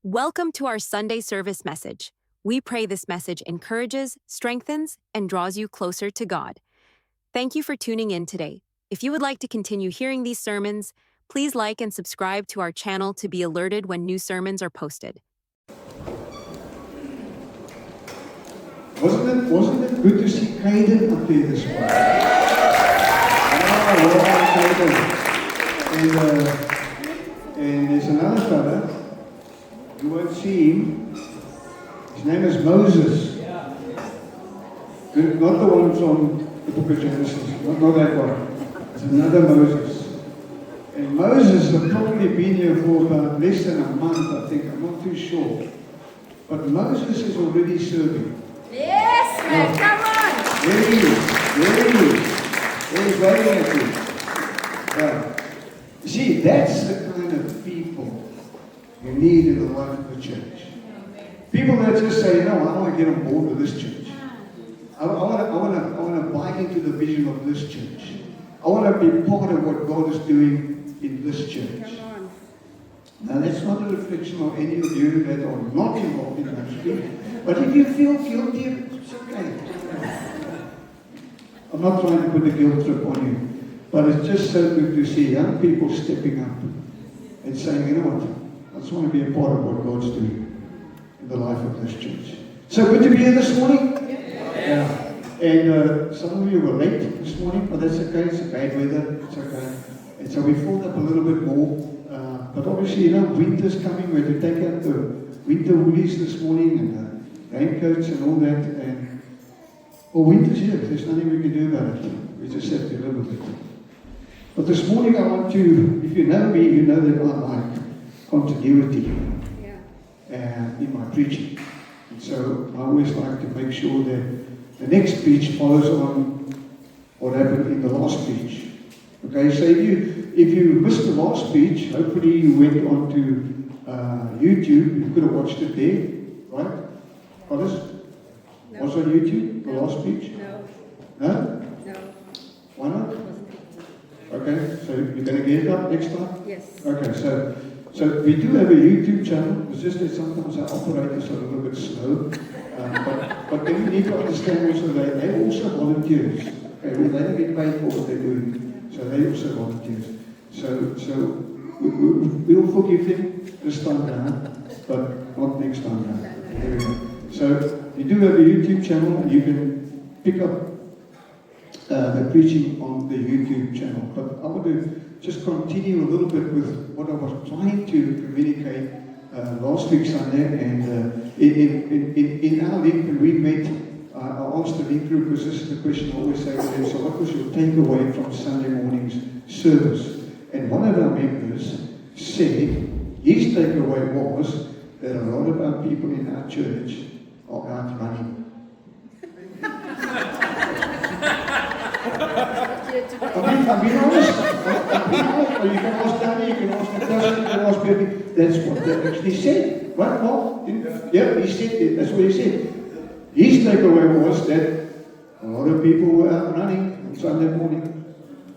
Welcome to our Sunday service message. We pray this message encourages, strengthens, and draws you closer to God. Thank you for tuning in today. If you would like to continue hearing these sermons, please like and subscribe to our channel to be alerted when new sermons are posted. Wasn't it good to see Caden up there this morning? Oh, well done, Caden. And there's another fella. You won't see him. His name is Moses. Not the one from the book of Genesis. Not that one. It's another Moses. And Moses has probably been here for about less than a month, I think. I'm not too sure. But Moses is already serving. Yes, man, come on! There he is. He's waiting at you. You see, that's the kind of people you need in the life of the church. People that just say, no, I want to get on board with this church. I want to buy into the vision of this church. I want to be part of what God is doing in this church. Now, that's not a reflection of any of you that are not involved in ministry. But if you feel guilty, it's okay. I'm not trying to put a guilt trip on you. But it's just so good to see young people stepping up and saying, you know what? I just want to be a part of what God's doing in the life of this church. So good to be here this morning. Yeah. And some of you were late this morning, but that's okay. It's bad weather. It's okay. And so we filled up a little bit more. But obviously, you know, winter's coming. We had to take out the winter woolies this morning and raincoats and all that. And winter's here. There's nothing we can do about it. We just have to live with it. But this morning I want to, if you know me, you know that I like continuity in my preaching. And so I always like to make sure that the next speech follows on what happened in the last speech. Okay, so if you missed the last speech, hopefully you went on to YouTube. You could have watched it there, right? Others? No. Was on YouTube, the last speech? No. No? No. Why not? Okay, so you're going to get it up next time? Yes. Okay, so we do have a YouTube channel. It's just that sometimes our operators are a little bit slow. But then you need to understand also that they're also volunteers. Okay, they don't get paid for what they're doing. So they're also volunteers. So we'll forgive them this time around, but not next time around. There we go. So you do have a YouTube channel, and you can pick up the preaching on the YouTube channel. But I want to just continue a little bit with what I was trying to communicate last week Sunday. And in our link, when we met, I asked the link group, because this is the question I always say to them, so what was your takeaway from Sunday morning's service? And one of our members said his takeaway was that a lot of our people in our church are out running. I'm being honest. Or you can ask Danny, you can ask Natasha, you can ask Baby. That's what they actually said. Right, Paul? Yeah, he said it. That's what he said. His takeaway was that a lot of people were out running on Sunday morning.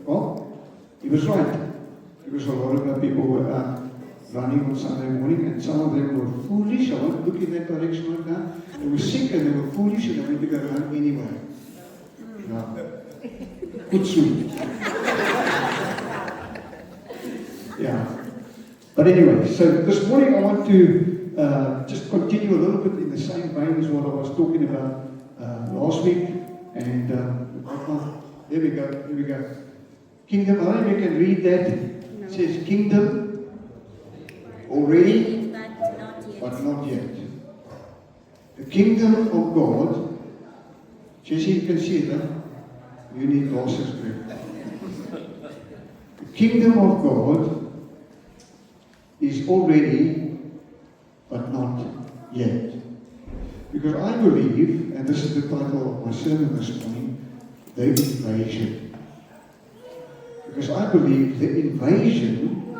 Well, he was right. Because a lot of our people were out running on Sunday morning, and some of them were foolish. I won't look in that direction right now. They were sick and they were foolish, and they went to go run anyway. No. Good sweet. Yeah. But anyway, so this morning I want to just continue a little bit in the same vein as what I was talking about last week. And there we go. Kingdom, I don't know if you can read that. It says kingdom already, but not yet. The kingdom of God. Jesse, you can see it, huh? You need glasses, Greg. The kingdom of God is already, but not yet. Because I believe, and this is the title of my sermon this morning, the invasion. Because I believe the invasion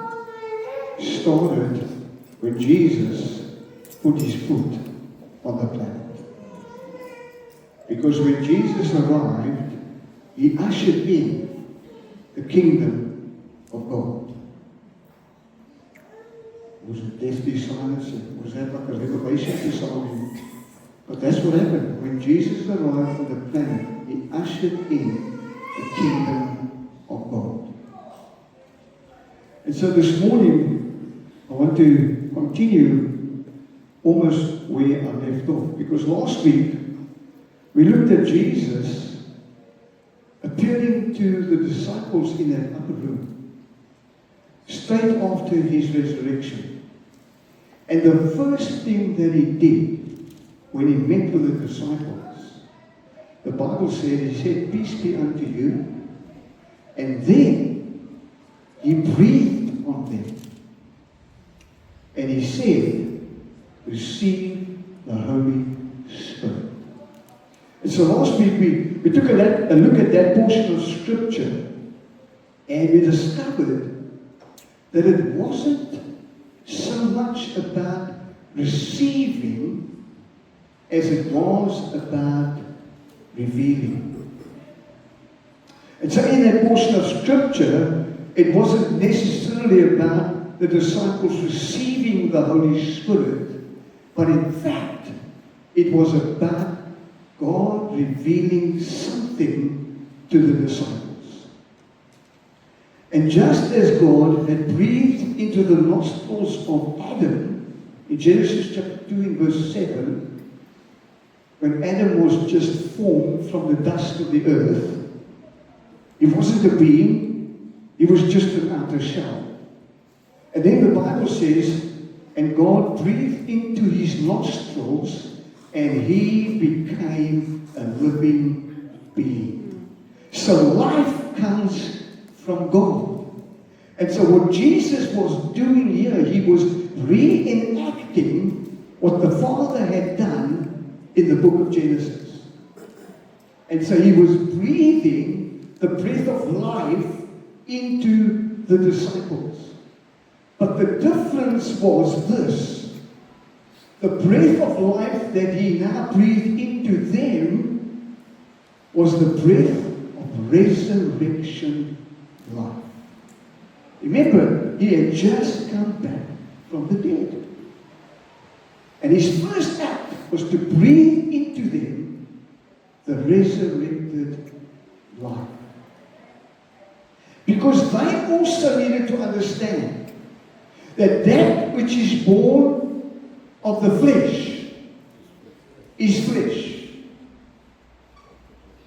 started when Jesus put his foot on the planet. Because when Jesus arrived, he ushered in the kingdom of God. Was it deathly silence? Was that salvation to salvation. But that's what happened. When Jesus arrived on the planet, he ushered in the kingdom of God. And so this morning, I want to continue almost where I left off. Because last week, we looked at Jesus appearing to the disciples in that upper room, straight after his resurrection. And the first thing that he did when he met with the disciples, the Bible said, he said, "Peace be unto you." And then he breathed on them. And he said, "Receive the Holy Spirit." And so last week we took a look at that portion of Scripture, and we discovered that it wasn't so much about receiving as it was about revealing. And so in that portion of Scripture, it wasn't necessarily about the disciples receiving the Holy Spirit, but in fact, it was about God revealing something to the disciples. And just as God had breathed into the nostrils of Adam, in Genesis chapter 2 and verse 7, when Adam was just formed from the dust of the earth, he wasn't a being, he was just an outer shell. And then the Bible says, and God breathed into his nostrils, and he became a living being. So life comes from God. And so what Jesus was doing here, he was reenacting what the Father had done in the book of Genesis. And so he was breathing the breath of life into the disciples. But the difference was this: the breath of life that he now breathed into them was the breath of resurrection life. Remember, he had just come back from the dead. And his first act was to breathe into them the resurrected life. Because they also needed to understand that that which is born of the flesh is flesh.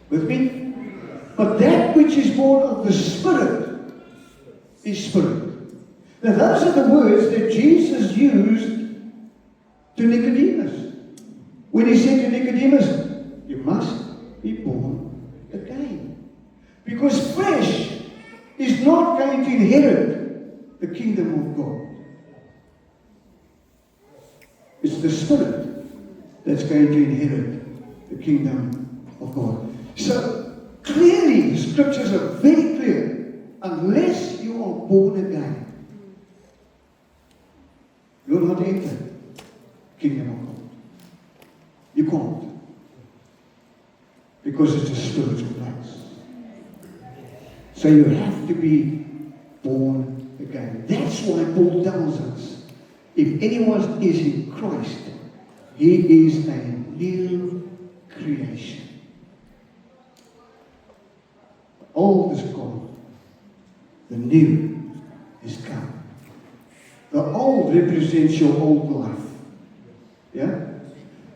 With me? But that which is born of the Spirit is spirit. Now those are the words that Jesus used to Nicodemus. When he said to Nicodemus, you must be born again. Because flesh is not going to inherit the kingdom of God. It's the Spirit that's going to inherit the kingdom of God. So clearly the scriptures are very clear. Unless you are born again, you'll not enter the kingdom of God. You can't. Because it's a spiritual place. So you have to be born again. That's why Paul tells us, if anyone is in Christ, he is a new creation. The old is gone. The new is come. The old represents your old life. Yeah?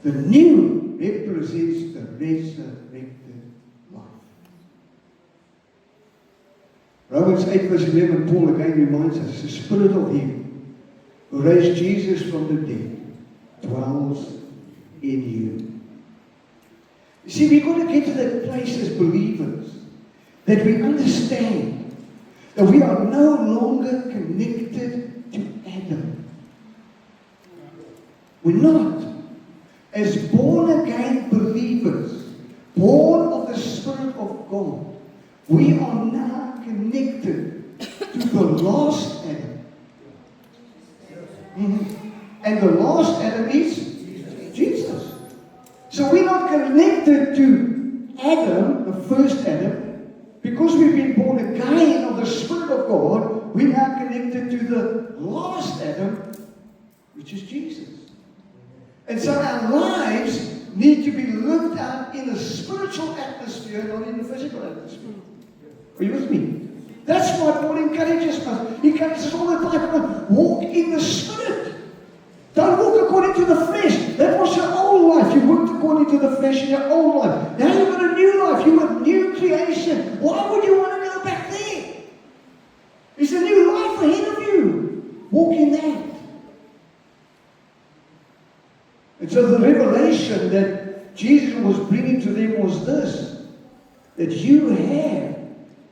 The new represents the resurrected life. Romans 8 verse 11, Paul again reminds us, the Spirit of Him who raised Jesus from the dead dwells in you. You see, we've got to get to that place as believers that we understand that we are no longer connected to Adam. We're not. As born-again believers, born of the Spirit of God, we are now connected to the last Adam. And the last Adam is Jesus. So we're not connected to Adam, the first Adam. Because we've been born again of the Spirit of God, we're now connected to the last Adam, which is Jesus. And so our lives need to be lived out in a spiritual atmosphere, not in the physical atmosphere. Are you with me? That's why Paul encourages us. He encourages us all the time. Walk in the Spirit. Don't walk according to the flesh. That was your old life. You walked according to the flesh in your old life. Now you've got a new life. You've got new creation. Why would you want to go back there? There's a new life ahead of you. Walk in that. And so the revelation that Jesus was bringing to them was this, that you have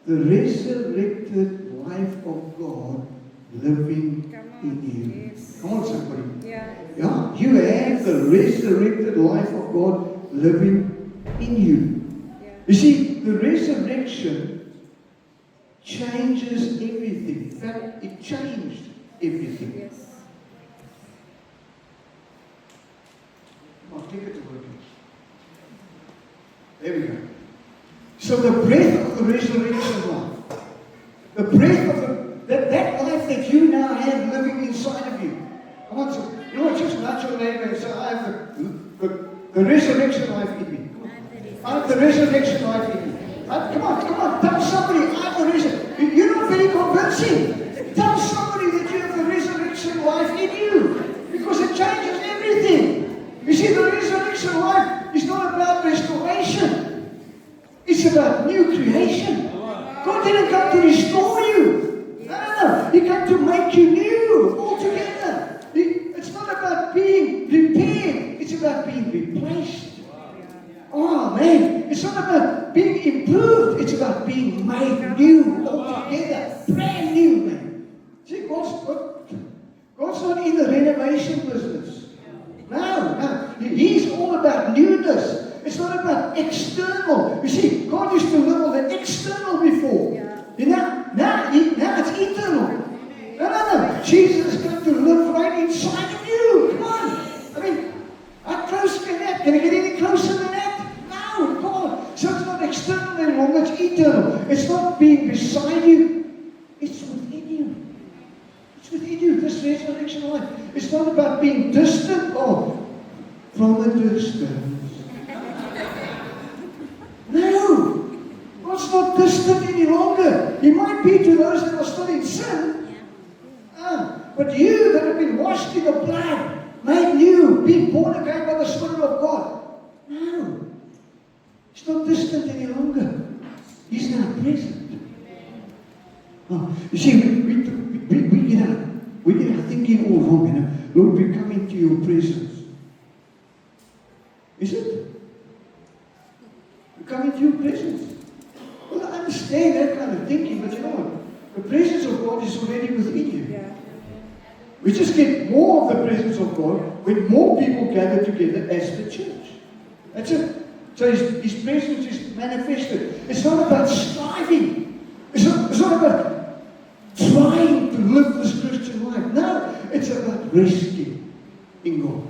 the resurrected life of God living in you. Yes. Come on, somebody. Yeah. Yeah, you have the resurrected life of God living in you. Yeah. You see, the resurrection changes everything. In fact, it changed everything. Yes. I'll click it to work. There we go. So the breath of the resurrection life, the breath of that life that you now have living inside of you. I want to, you know, just nudge your neighbor and say, I have the resurrection life in me. I have the resurrection life in me. Come on, tell somebody, I have the resurrection. You're not very convincing. Tell somebody that you have the resurrection life in you, because it changes everything. You see, the resurrection life is not about restoration. It's about new creation. God didn't come to restore you. No. He came to make you new altogether. It's not about being repaired. It's about being replaced. Oh, man. It's not about being improved. It's about being made new altogether. Brand new, man. See, God's not in the renovation business. No. He's all about newness. It's not about external. You see, God used to live on the external before. Yeah. You know, now it's internal. No. Jesus is going to live right inside of you. Come on. I mean, how close can that? Can I get any closer than that? No, come on. So it's not external any longer, it's internal. It's not being beside you. It's within you. It's within you, this resurrection life. It's not about being distant or from a distance. No, God's not distant any longer. He might be to those that are still in sin. But you that have been washed in the blood, made new, being born again by the Spirit of God. No, He's not distant any longer. He's now present. You see, we get our thinking all wrong, you know. Lord, we come into your presence. Is it? We come into your presence. Well, I understand that kind of thinking, but you know what? The presence of God is already within you. Yeah. We just get more of the presence of God when more people gather together as the church. That's it. So His presence is manifested. It's not about striving. It's not about trying to live this Christian life. No, it's about resting in God.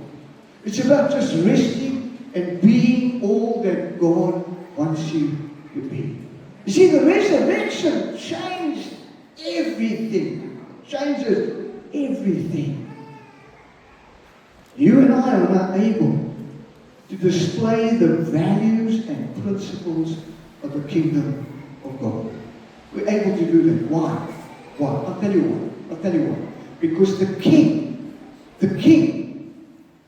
It's about just resting and being all that God wants you to be. You see, the resurrection changed everything. Changes everything. You and I are not able to display the values and principles of the kingdom of God. We're able to do that. Why? I'll tell you why. Because the King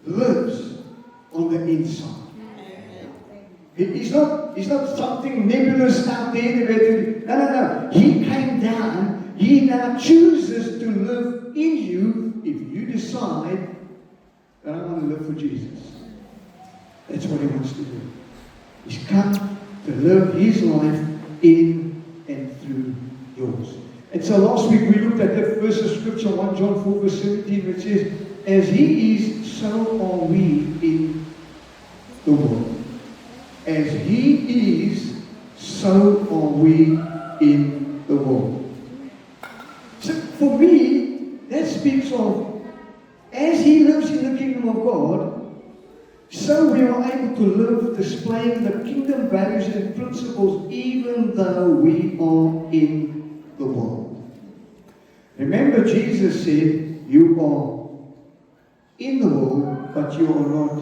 lives on the inside. He's not something nebulous out there. No. He came down. He now chooses to live in you if you decide that I want to live for Jesus. That's what He wants to do. He's come to live His life in and through yours. And so last week we looked at that verse of Scripture, 1 John 4 verse 17, which says, as He is, so are we in the world. As He is, so are we in the world. So for me, that speaks of, as He lives in the kingdom of God, so we are able to live displaying the kingdom values and principles even though we are in the world. Remember, Jesus said, you are in the world, but you are not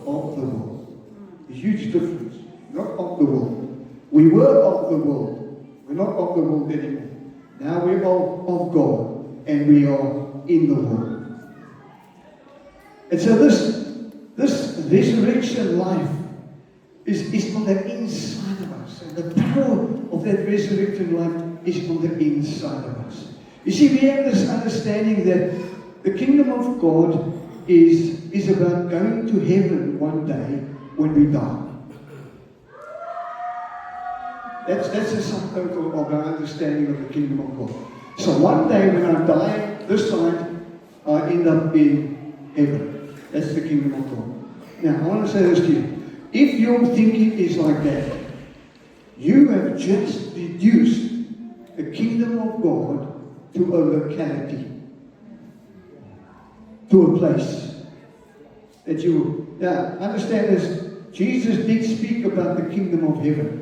of the world. A huge difference. Not of the world. We were of the world. We're not of the world anymore. Now we're of God, and we are in the world. And so this resurrection life is on the inside of us. And the power of that resurrection life is on the inside of us. You see, we have this understanding that the kingdom of God is about going to heaven one day when we die. That's the sum total of our understanding of the kingdom of God. So one day when I die this side, I end up in heaven. That's the kingdom of God. Now, I want to say this to you. If your thinking is like that, you have just reduced the kingdom of God to a locality, to a place that you... Now, understand this. Jesus did speak about the kingdom of heaven.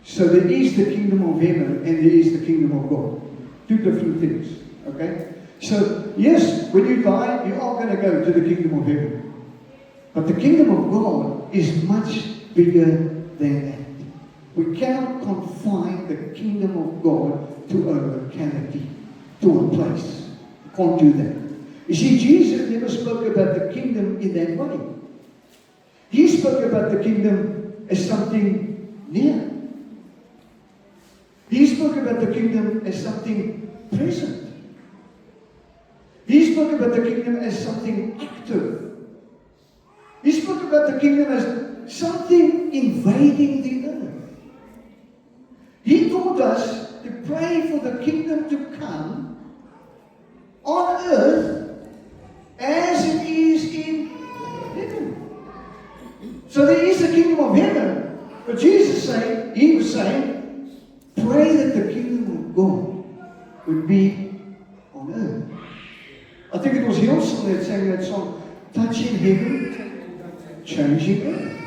So there is the kingdom of heaven and there is the kingdom of God. Two different things. Okay? So, yes, when you die, you are going to go to the kingdom of heaven. But the kingdom of God is much bigger than that. We cannot confine the kingdom of God to a locality, to a place. We can't do that. You see, Jesus never spoke about the kingdom in that way. He spoke about the kingdom as something near. He spoke about the kingdom as something present. He spoke about the kingdom as something active. He spoke about the kingdom as something invading the earth. He taught us to pray for the kingdom to come on earth as it is in heaven. So there is a kingdom of heaven. But Jesus said, he was saying, pray that the kingdom of God would be on earth. I think it was Hillsong that sang that song, touching heaven, changing earth.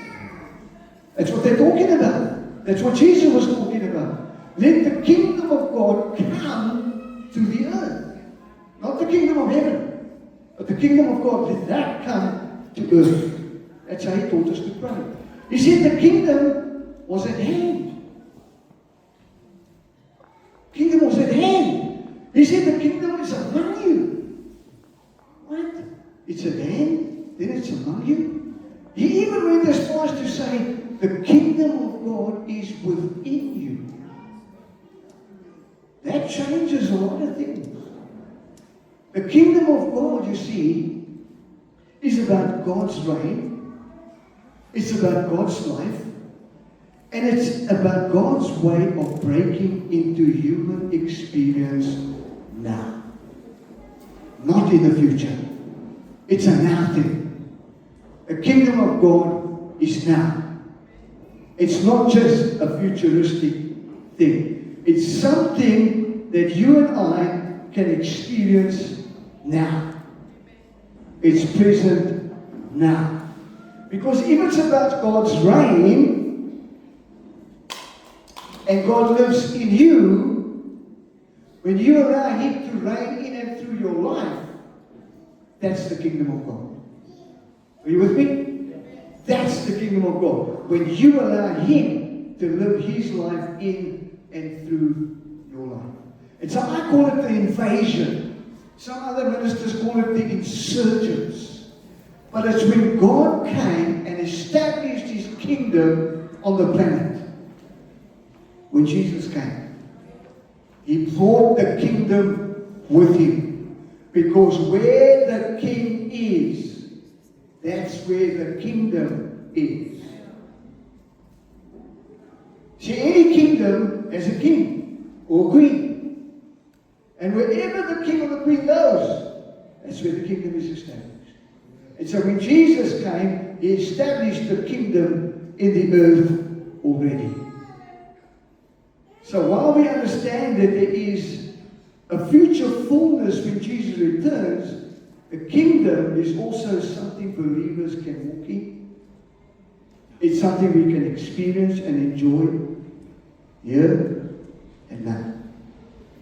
That's what they're talking about. That's what Jesus was talking about. Let the kingdom of God come to the earth. Not the kingdom of heaven, but the kingdom of God. Let that come to earth. That's how he taught us to pray. He said the kingdom was at hand. Kingdom was at hand. He said the kingdom is among you. What? It's at hand, then it's among you. He even went as far as to say the kingdom of God is within you. That changes a lot of things. The kingdom of God, you see, is about God's reign. It's about God's life. And it's about God's way of breaking into human experience now. Not in the future. It's a now thing. The kingdom of God is now. It's not just a futuristic thing. It's something that you and I can experience now. It's present now. Because if it's about God's reign, and God lives in you, when you allow Him to reign in and through your life, that's the kingdom of God. Are you with me? That's the kingdom of God. When you allow Him to live His life in and through your life. And so I call it the invasion. Some other ministers call it the insurgence. But it's when God came and established His kingdom on the planet. When Jesus came, He brought the kingdom with Him. Because where the king is, that's where the kingdom is. See, any kingdom has a king or queen. And wherever the king or the queen goes, that's where the kingdom is established. And so when Jesus came, He established the kingdom in the earth already. So while we understand that there is a future fullness when Jesus returns, the kingdom is also something believers can walk in. It's something we can experience and enjoy here and now.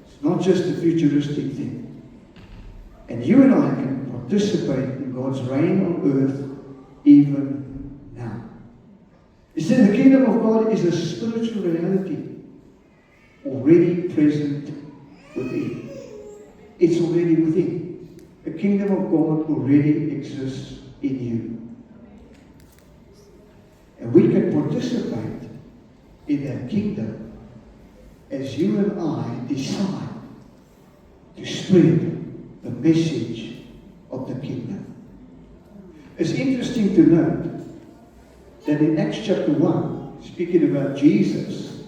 It's not just a futuristic thing. And you and I can participate in in God's reign on earth even now. He said the kingdom of God is a spiritual reality already present within. It's already within. The kingdom of God already exists in you. And we can participate in that kingdom as you and I decide to spread the message of the kingdom. It's interesting to note that in Acts chapter 1, speaking about Jesus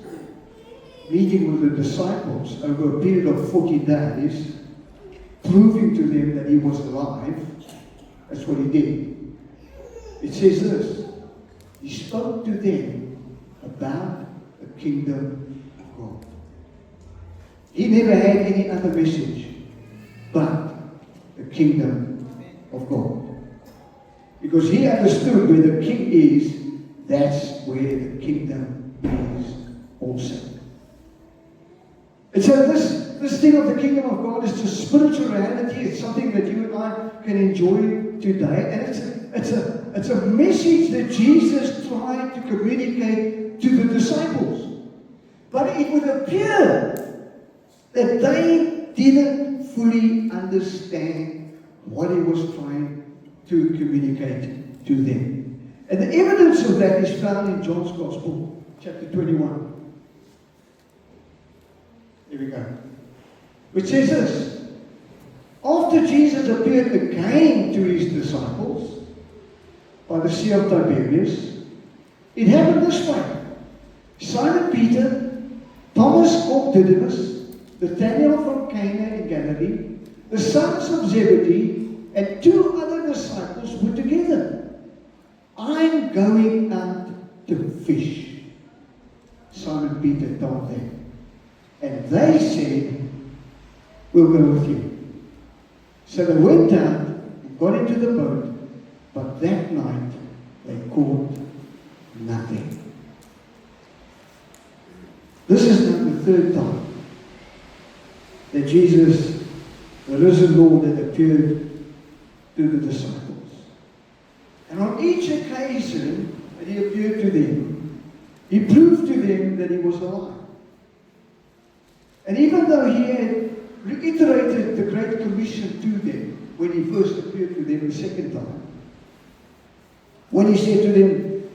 meeting with the disciples over a period of 40 days, proving to them that he was alive, that's what he did. It says this, he spoke to them about the kingdom of God. He never had any other message but the kingdom of God. Because he understood where the king is, that's where the kingdom is also. And so this thing of the kingdom of God is just spiritual reality. It's something that you and I can enjoy today. And it's a message that Jesus tried to communicate to the disciples. But it would appear that they didn't fully understand what he was trying to communicate to them. And the evidence of that is found in John's Gospel, chapter 21. Here we go. Which says this, after Jesus appeared again to his disciples by the Sea of Tiberias, it happened this way. Simon Peter, Thomas called Didymus, Nathanael from Cana in Galilee, the sons of Zebedee, and two other disciples were together. I'm going out to fish, Simon Peter told them. And they said, we'll go with you. So they went out and got into the boat, but that night they caught nothing. This is not the third time that Jesus, the risen Lord, had appeared to the disciples. And on each occasion that he appeared to them, he proved to them that he was alive. And even though he had reiterated the Great Commission to them when he first appeared to them the second time, when he said to them,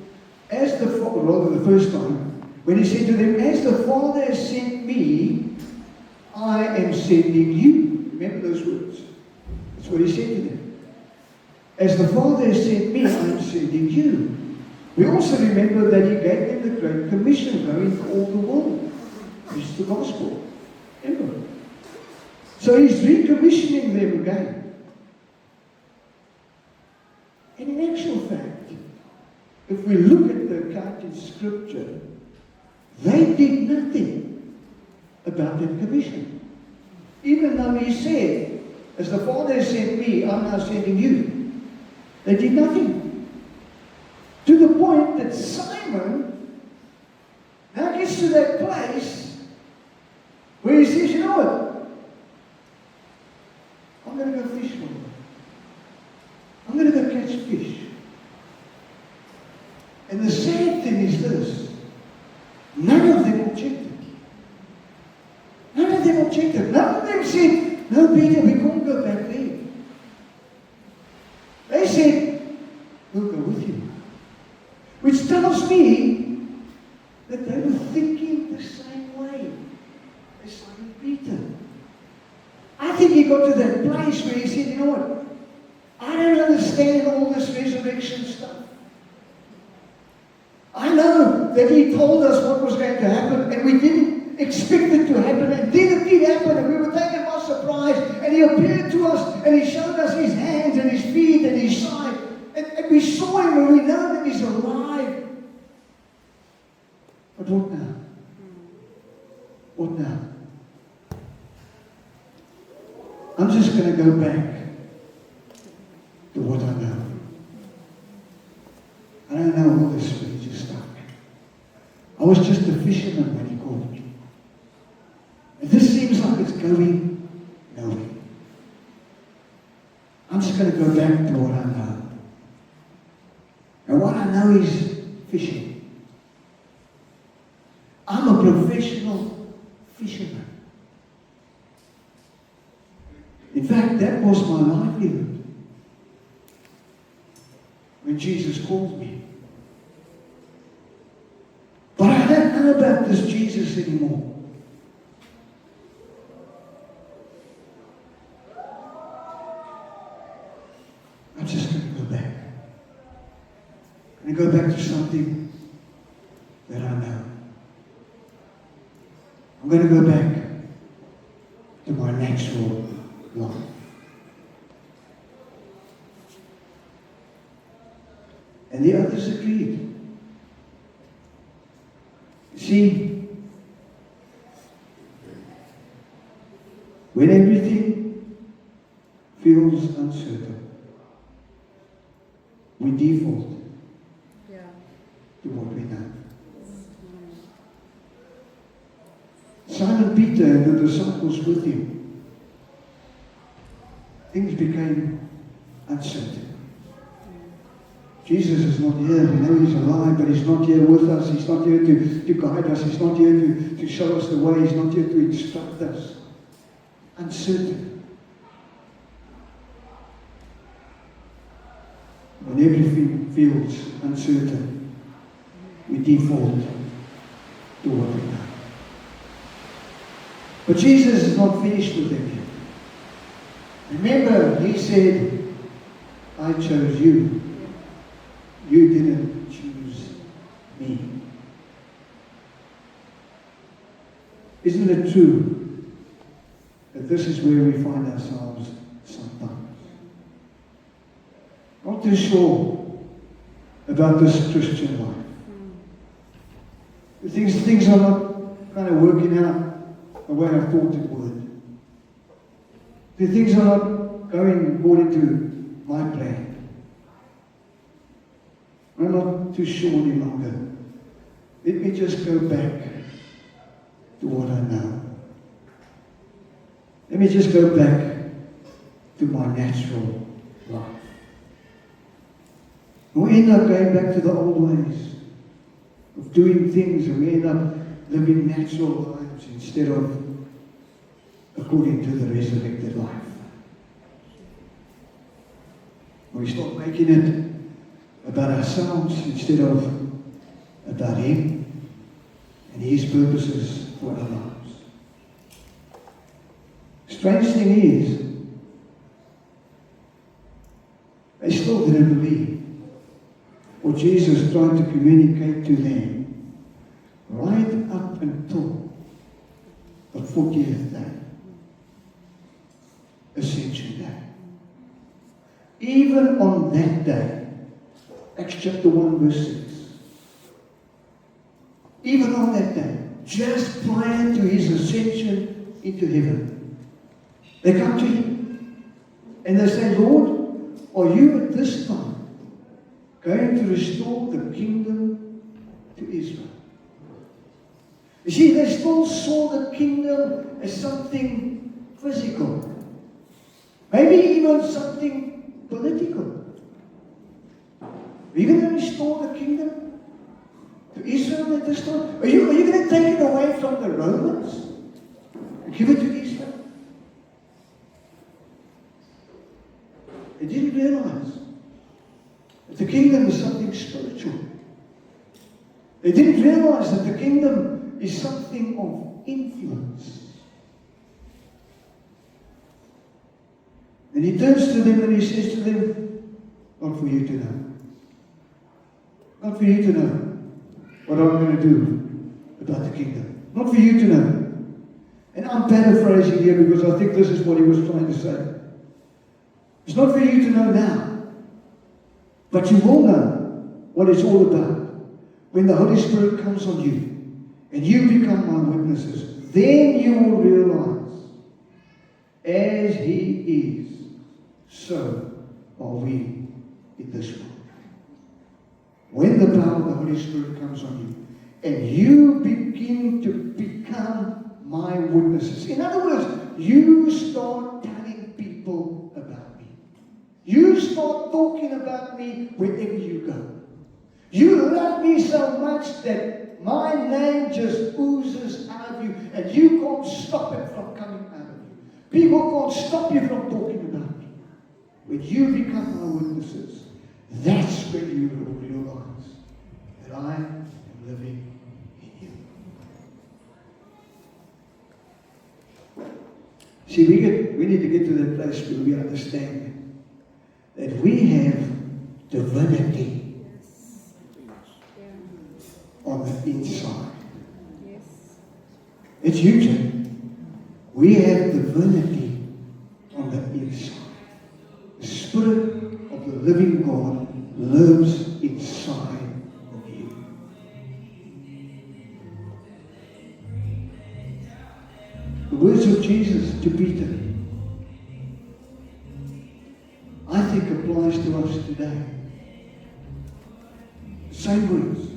the first time, when he said to them, as the Father has sent me, I am sending you. Remember those words? That's what he said to them. As the Father has sent me, I am sending you. We also remember that he gave them the Great Commission, go into all the world, preach the gospel. Remember? So he's recommissioning them again. And in actual fact, if we look at the account in Scripture, they did nothing about that commission. Even though he said, as the Father has sent me, I'm now sending you. They did nothing. To the point that Simon now gets to that place where he says, you know what? I'm going to go fish one day. I'm going to go catch fish. And the sad thing is this. None of them objected. None of them objected. None of them said, no, Peter, we can't go back there. They said, we'll go with you. Which tells me that they were thinking the same way as Simon Peter. I think he got to that place where he said, you know what? I don't understand all this resurrection stuff. I know that he told us what was going to happen, and we didn't expect it to happen, and then it did happen, and we were taken by surprise, and he appeared to us, and he showed us his hands, and his feet, and his side, and we saw him, and we know that he's alive. But what now? What now? I'm just going to go back to what I know. I don't know all this religious stuff. I was just a fisherman when he called me. And this seems like it's going nowhere. I'm just going to go back to what I know he's fishing. I'm a professional fisherman. In fact, that was my livelihood when Jesus called me. But I don't know about this Jesus anymore. I'm just going to go back. I'm going to go back to something that I know. I'm going to go back to my natural life. And the others agreed. See, when everything feels uncertain, we default to what we know. Simon Peter and the disciples with him, things became uncertain. Jesus is not here. We know he's alive, but he's not here with us. He's not here to guide us. He's not here to show us the way. He's not here to instruct us. Uncertain. When everything feels uncertain, we default to what we know. But Jesus is not finished with them yet. Remember, he said, I chose you. You didn't choose me. Isn't it true that this is where we find ourselves sometimes? Not too sure about this Christian life. Things are not kind of working out the way I thought it would. The things are not going according to my plan. I'm not too sure any longer. Let me just go back to what I know. Let me just go back to my natural life. We end up going back to the old ways of doing things, and we end up living natural lives instead of according to the resurrected life. We start making it about ourselves instead of about him and his purposes for our lives. Strange thing is, they still didn't believe what Jesus tried to communicate to them right up until the 40th day, Ascension Day. Even on that day, Acts chapter 1 verse 6. Even on that day, just prior to his ascension into heaven, they come to him and they say, Lord, are you at this time going to restore the kingdom to Israel? You see, they still saw the kingdom as something physical, maybe even something political. Are you going to restore the kingdom to Israel at this time? Are you going to take it away from the Romans and give it to Israel? They didn't realize that the kingdom is something spiritual. They didn't realize that the kingdom is something of influence. And he turns to them and he says to them, not for you to know. Not for you to know what I'm going to do about the kingdom. Not for you to know. And I'm paraphrasing here because I think this is what he was trying to say. It's not for you to know now, but you will know what it's all about when the Holy Spirit comes on you and you become my witnesses. Then you will realize, as he is, so are we in this world. When the power of the Holy Spirit comes on you and you begin to become my witnesses. In other words, you start telling people about me. You start talking about me wherever you go. You love me so much that my name just oozes out of you, and you can't stop it from coming out of you. People can't stop you from talking about me. When you become my witnesses, that's when you will realize that I am living in you. See, we need to get to that place where we understand that we have divinity on the inside. Yes. It's huge. Eh? We have divinity on the inside. The Spirit of the living God lives inside of you. The words of Jesus to Peter, I think applies to us today. Same words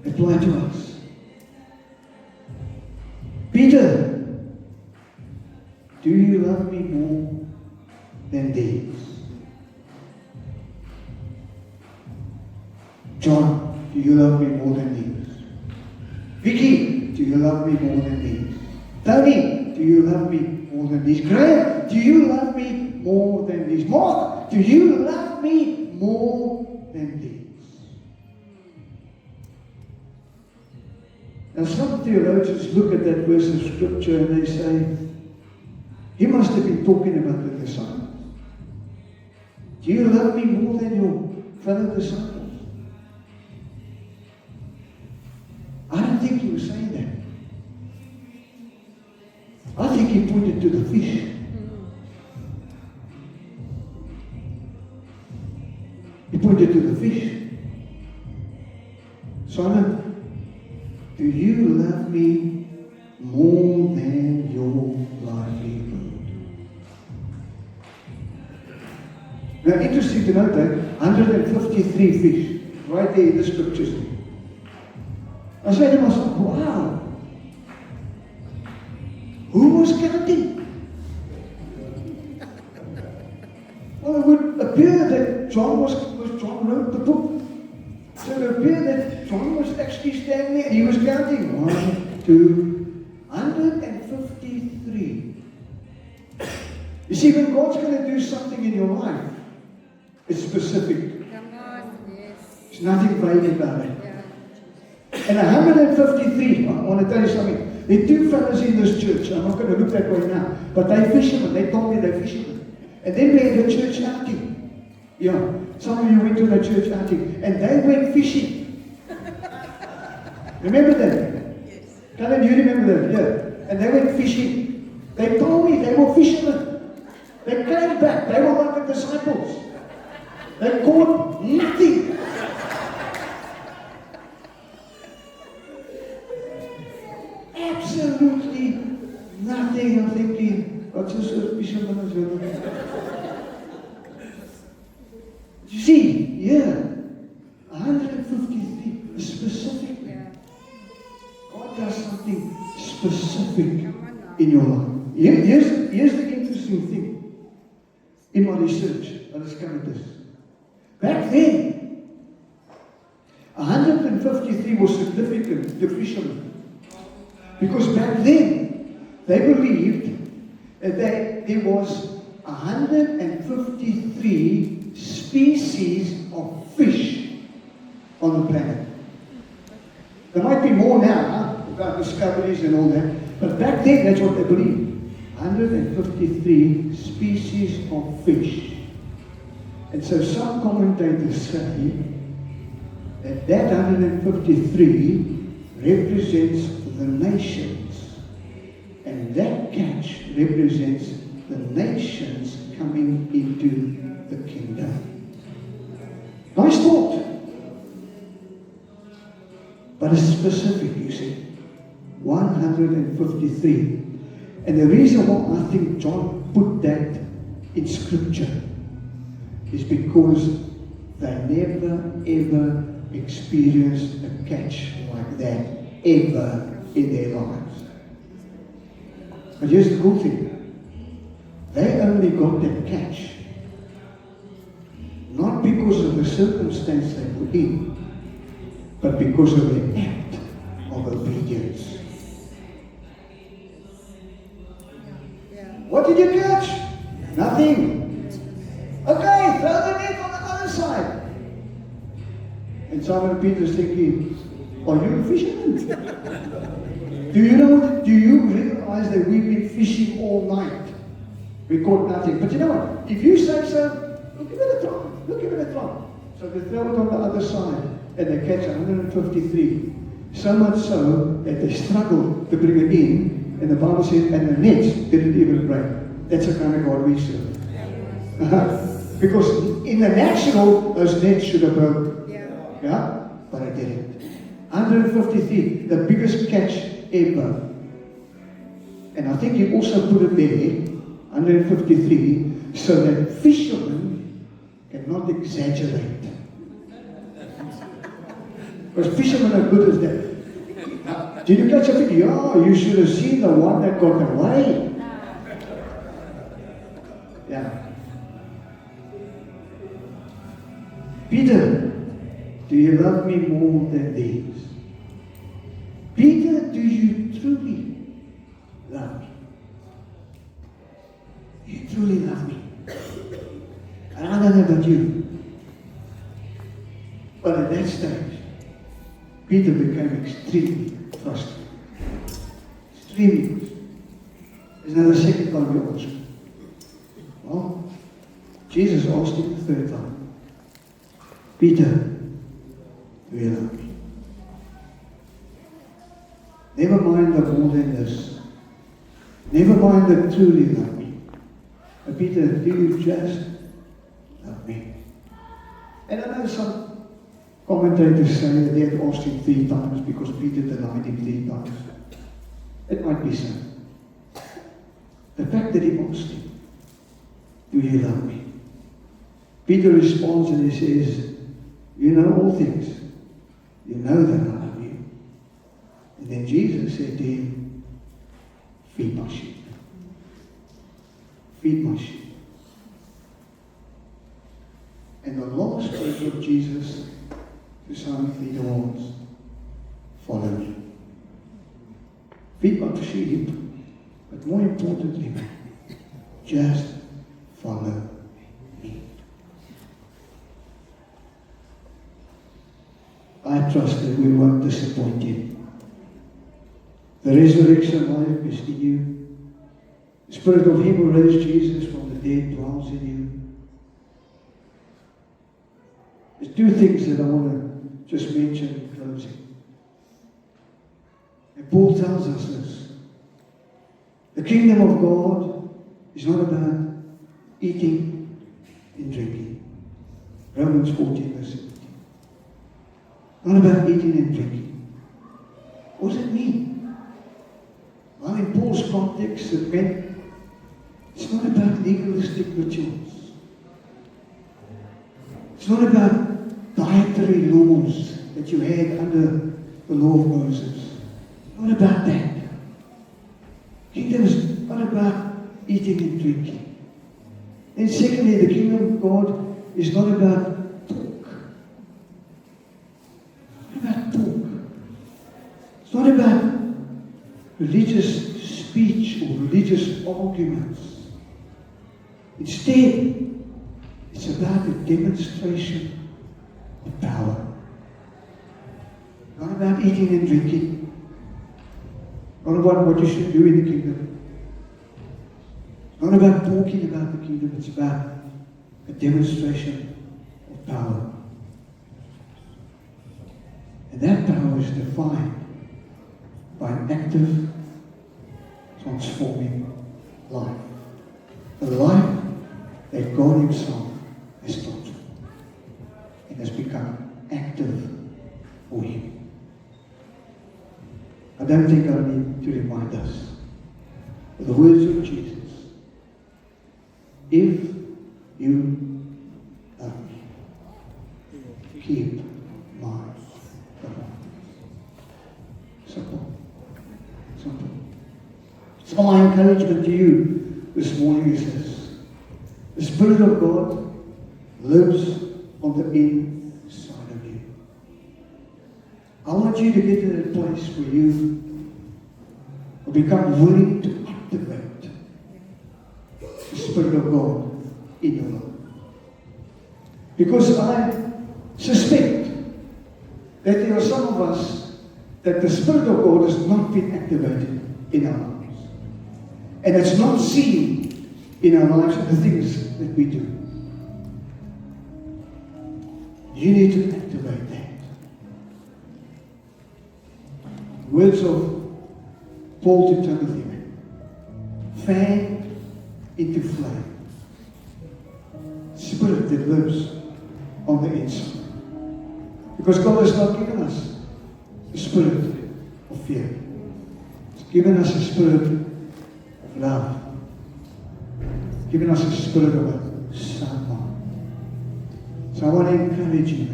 apply to us. Peter, do you love me more than these? John, do you love me more than these? Vicky, do you love me more than these? Tony, do you love me more than these? Graham, do you love me more than these? Mark, do you love me more than these? Now some theologians look at that verse of scripture and they say, he must have been talking about the disciples. Do you love me more than your fellow disciples? I don't think he was saying that. I think he pointed to the fish. He pointed to the fish. Simon, do you love me more than your livelihood? Now, interesting to note that 153 fish, right there in the scriptures. I said to myself, wow, who was counting? Well, it would appear that John wrote the book. So it appeared that John was actually standing there and he was counting. 1, 2, 153. You see, when God's going to do something in your life, it's specific. Come on. Yes. There's nothing vague about it. Yeah. And 153, I want to tell you something. There are two fellas in this church. I'm not going to look that way now. But they're fishermen. They told me they're fishermen. And then we had a church outing. Yeah. Some of you went to the church outing. And they went fishing. Remember that? Yes. Colin, you remember that? Yeah. And they went fishing. They told me they were fishermen. They came back. They were like the disciples. They caught nothing. Absolutely nothing. I'm thinking, what's this fisherman as well? You see, yeah, 153, specific. Yeah. God does something specific Come on now. in your life. Here's the interesting thing. In my research, I discovered this. Back then, 153 was significant to fishermen. Because back then, they believed that there was 153 species of fish on the planet. There might be more now, huh? About discoveries and all that. But back then, that's what they believed. 153 species of fish. And so some commentators say that 153 represents the nations. And that catch represents the nations coming into the kingdom. Nice thought. But it's specific, you see. 153. And the reason why I think John put that in scripture is because they never ever experienced a catch like that ever in their lives. But here's the cool thing. They only got that catch not because of the circumstance they were in, but because of the act of obedience. What did you catch? Nothing. Okay, throw the net on the other side. And Simon Peter's thinking, are you a fisherman? Do you realize that we've been fishing all night? We caught nothing. But you know what? If you say so, we'll give it a try. We'll give it a try. So they throw it on the other side and they catch 153. So much so that they struggled to bring it in. And the Bible says, and the nets didn't even break. That's the kind of God we serve. Because in the natural, those nets should have broken. Yeah? But I didn't. 153, the biggest catch ever. And I think he also put it there, 153, so that fishermen cannot exaggerate. Because fishermen are good as that. Did you catch a fish? Yeah, you should have seen the one that got away. Yeah. Peter, do you love me more than these? Peter, do you truly love me? You truly love me. And I don't know about you. But at that stage, Peter became extremely frustrated. Extremely frustrated. There's another second time you ask. Well, Jesus asked him the third time, Peter, do you love me? Never mind the more than this. Never mind the truly love me. But Peter, do you just love me? And I know some commentators say that they had asked him 3 times because Peter denied him 3 times. It might be so. The fact that he asked him, do you love me? Peter responds and he says, you know all things. You know that I love you. And then Jesus said to him, feed my sheep. Feed my sheep. And the last word of Jesus to Simon Peter was, follow me. Feed my sheep, but more importantly, just follow me. I trust that we won't disappoint you. The resurrection life is in you. The Spirit of Him who raised Jesus from the dead dwells in you. There's 2 things that I want to just mention in closing. And Paul tells us this. The kingdom of God is not about eating and drinking. Romans 14 verse 17. Not about eating and drinking. What does it mean? Well, in Paul's context, it meant it's not about legalistic rituals. It's not about dietary laws that you had under the law of Moses. Not about that. Kingdom is not about eating and drinking. And secondly, the kingdom of God is not about talk. About talk. It's not about religious speech or religious arguments. Instead, it's about a demonstration of power. Not about eating and drinking. Not about what you should do in the kingdom. Not about talking about the kingdom. It's about a demonstration of power. And that power is defined by an active, transforming life. A life that God Himself has transformed and has become active for Him. I don't think I need to remind us of the words of Jesus. If you love me, keep my commandments. Simple. Simple. So my encouragement to you this morning is this. The Spirit of God lives on the inside of you. I want you to get to that place where you will become willing to activate the Spirit of God in your life. Because I suspect that there are some of us that the Spirit of God has not been activated in our lives. And it's not seen in our lives and the things that we do. You need to activate that. Words of Paul to Timothy. Fan into flame. Spirit that lives on the inside. Because God has not given us a spirit of fear. He's given us a spirit of love. He's given us a spirit of a sound mind. So I want to encourage you.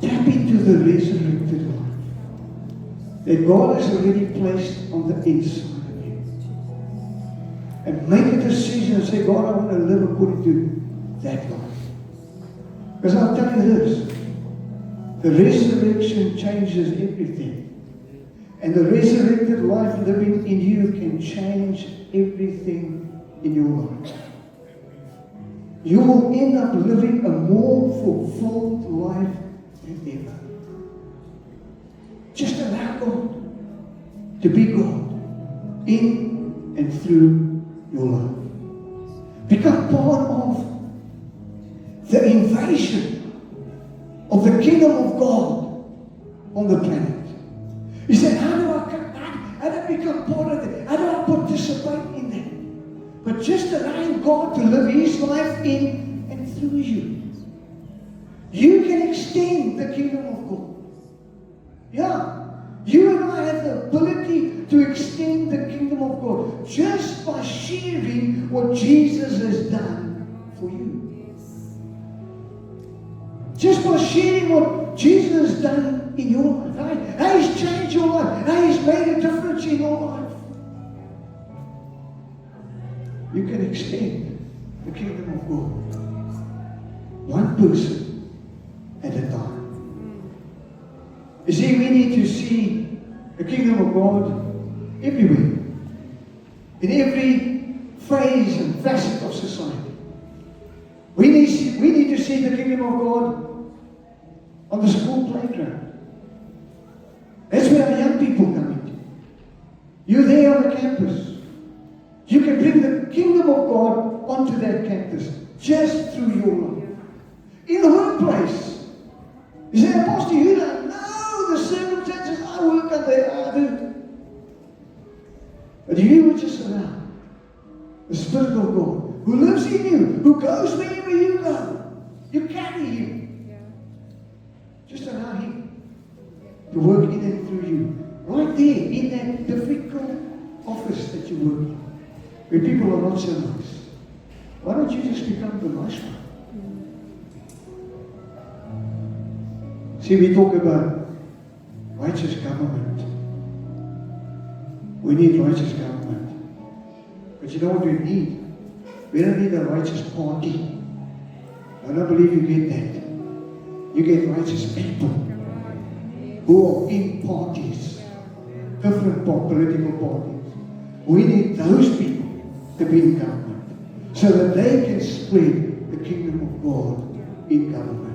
Tap into the resurrected life that God has already placed on the inside of you. And make a decision and say, God, I want to live according to that life. Because I'll tell you this, the resurrection changes everything. And the resurrected life living in you can change everything in your life. You will end up living a more fulfilled life than ever. Just allow God to be God in and through your life. Become part of the invasion of the kingdom of God on the planet. You say, how do I become part of that? How do I participate in that? But just allowing God to live His life in and through you. You can extend the kingdom of God. Yeah. You and I have the ability to extend the kingdom of God just by sharing what Jesus has done for you. Just by sharing what Jesus has done in your life. How He's changed your life. How He's made a difference in your life. You can extend the kingdom of God. One person at a time. You see, we need to see the kingdom of God everywhere. In every phase and facet of society. We need to see the kingdom of God on the school playground. That's where our young people come into. You're there on the campus. You can bring the kingdom of God onto that campus just through your life. In the workplace. You say, Pastor, you don't know the circumstances I work under. I do. But you would just allow the Spirit of God who lives in you, who goes wherever you go. You carry Him. Just allow Him to work in and through you. Right there, in that difficult office that you work in, where people are not so nice. Why don't you just become the nice one? See, we talk about righteous government. We need righteous government. But you know what we need? We don't need a righteous party. I don't believe you get that. You get righteous people who are in parties, different political parties. We need those people to be in government so that they can spread the kingdom of God in government.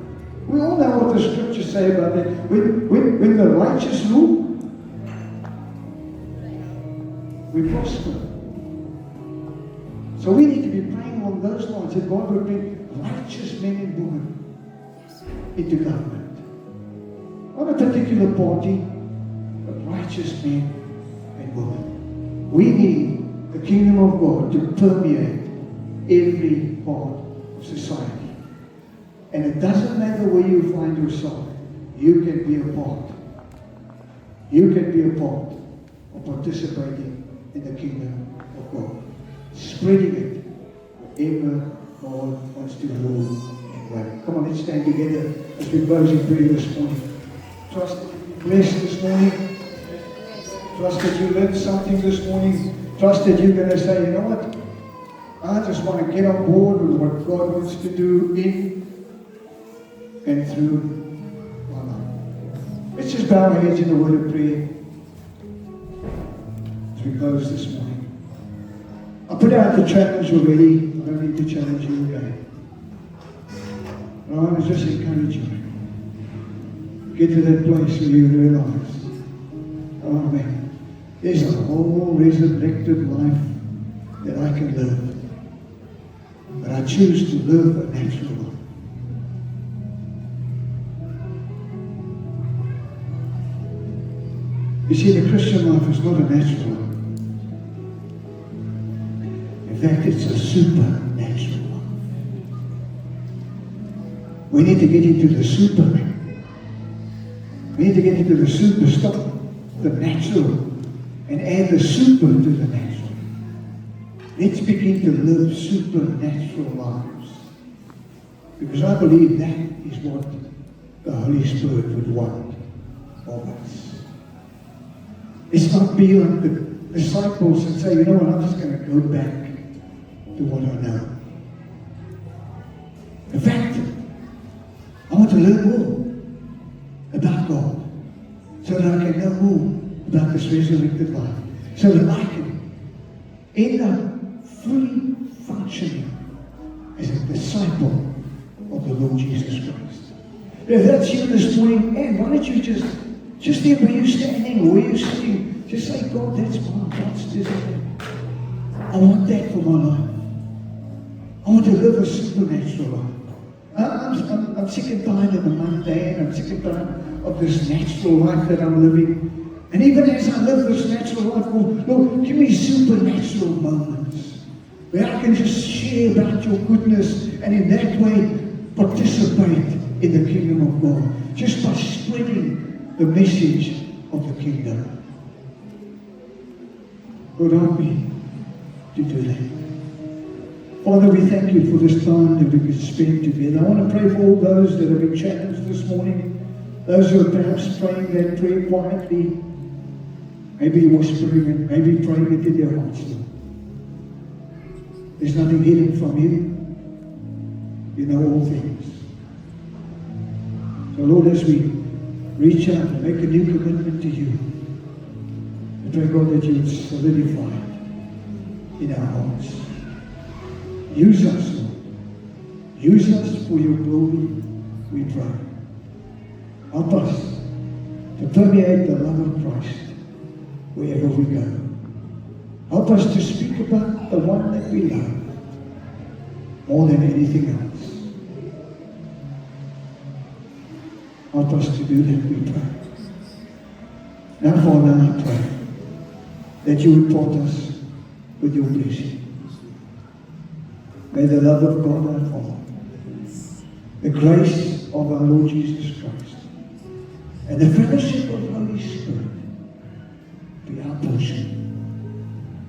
We all know what the scriptures say about that. When the righteous rule, we prosper. So we need to be praying along those lines that God will bring righteous men and women into government. Not a particular party, but righteous men and women. We need the kingdom of God to permeate every part of society. And it doesn't matter where you find yourself, you can be a part. You can be a part of participating in the kingdom of God. Spreading it wherever God wants to rule and reign. Come on, let's stand together as we close in prayer this morning. Trust that you've been blessed this morning. Trust that you learned something this morning. Trust that you're going to say, you know what? I just want to get on board with what God wants to do in and through my life. Let's just bow our heads in a word of prayer as we close this morning. I put out the challenge already. I don't need to challenge you again. But I want to just encourage you. Get to that place where you realize, oh man, there's a whole resurrected life that I can live. But I choose to live a natural life. You see, the Christian life is not a natural life. In fact, it's a supernatural life. We need to get into the superman. We need to get into the super, stop the natural and add the super to the natural. Let's begin to live supernatural lives. Because I believe that is what the Holy Spirit would want of us. It's not be like the disciples and say, you know what, I'm just going to go back to what I know. In fact, I want to learn more about God so that I can know more about this resurrected life. So that I can end up fully functioning as a disciple of the Lord Jesus Christ. If that's you this morning, and why don't you just there where you're standing or where you're sitting, just say, God, that's my God's desire. I want that for my life. I want to live a supernatural life. I'm sick and tired of the mundane. I'm sick and tired of this natural life that I'm living. And even as I live this natural life, Lord, give me supernatural moments where I can just share about your goodness and in that way participate in the kingdom of God. Just by spreading the message of the kingdom. Lord, help me to do that. Father, we thank you for this time that we could spend together. I want to pray for all those that have been challenged this morning, those who are perhaps praying that prayer quietly, maybe whispering it, maybe praying it in their hearts. There's nothing hidden from you. You know all things. So Lord, as we reach out and make a new commitment to you, I pray, God, that you would solidify it in our hearts. Use us, Lord. Use us for your glory, we pray. Help us to permeate the love of Christ wherever we go. Help us to speak about the one that we love more than anything else. Help us to do that, we pray. Now, Father, I pray that you would prompt us with your blessing. May the love of God our Father, the grace of our Lord Jesus Christ, and the fellowship of the Holy Spirit be our portion.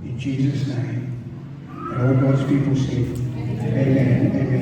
In Jesus' name. And all God's people say, Amen. Amen.